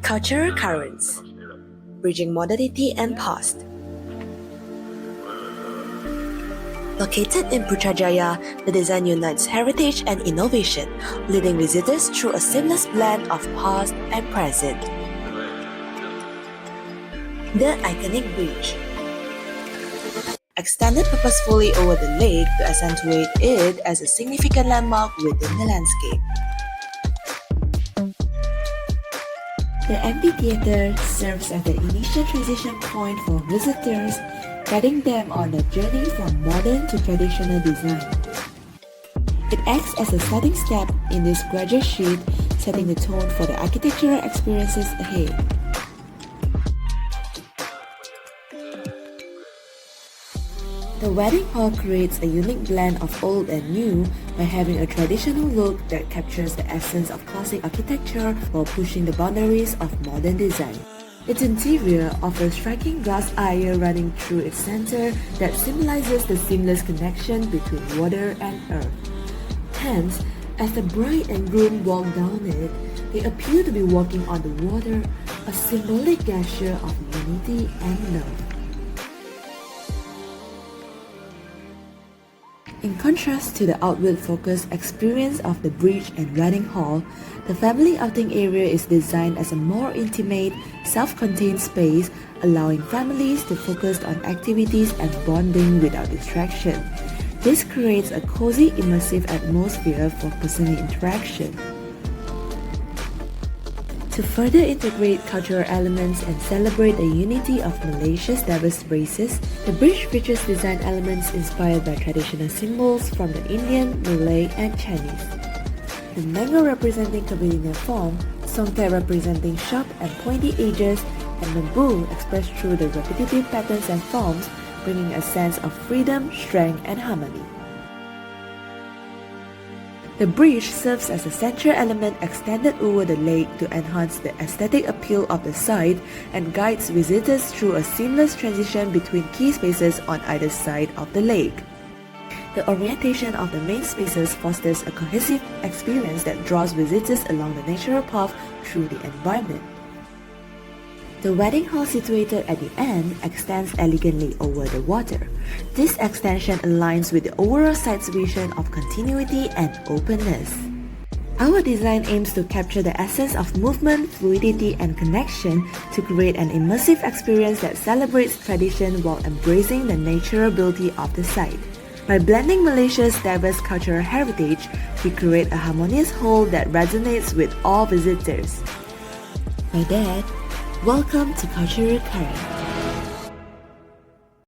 Cultural currents, bridging modernity and past. Located in Putrajaya, the design unites heritage and innovation, leading visitors through a seamless blend of past and present. The iconic bridge, extended purposefully over the lake to accentuate it as a significant landmark within the landscape. The amphitheater serves as the initial transition point for visitors, guiding them on a journey from modern to traditional design. It acts as a starting step in this gradual shift, setting the tone for the architectural experiences ahead. The wedding hall creates a unique blend of old and new by having a traditional look that captures the essence of classic architecture while pushing the boundaries of modern design. Its interior offers striking glass aisle running through its center that symbolizes the seamless connection between water and earth. Hence, as the bride and groom walk down it, they appear to be walking on the water, a symbolic gesture of unity and love. In contrast to the outward-focused experience of the bridge and wedding hall, the family outing area is designed as a more intimate, self-contained space, allowing families to focus on activities and bonding without distraction. This creates a cozy, immersive atmosphere for personal interaction. To further integrate cultural elements and celebrate the unity of Malaysia's diverse races, the bridge features design elements inspired by traditional symbols from the Indian, Malay, and Chinese. The mango representing curvilinear form, songket representing sharp and pointy edges, and bamboo expressed through the repetitive patterns and forms, bringing a sense of freedom, strength, and harmony. The bridge serves as a central element extended over the lake to enhance the aesthetic appeal of the site and guides visitors through a seamless transition between key spaces on either side of the lake. The orientation of the main spaces fosters a cohesive experience that draws visitors along the natural path through the environment. The wedding hall situated at the end extends elegantly over the water. This extension aligns with the overall site's vision of continuity and openness. Our design aims to capture the essence of movement, fluidity, and connection to create an immersive experience that celebrates tradition while embracing the natural beauty of the site. By blending Malaysia's diverse cultural heritage, we create a harmonious whole that resonates with all visitors. By that, welcome to Cultural Current.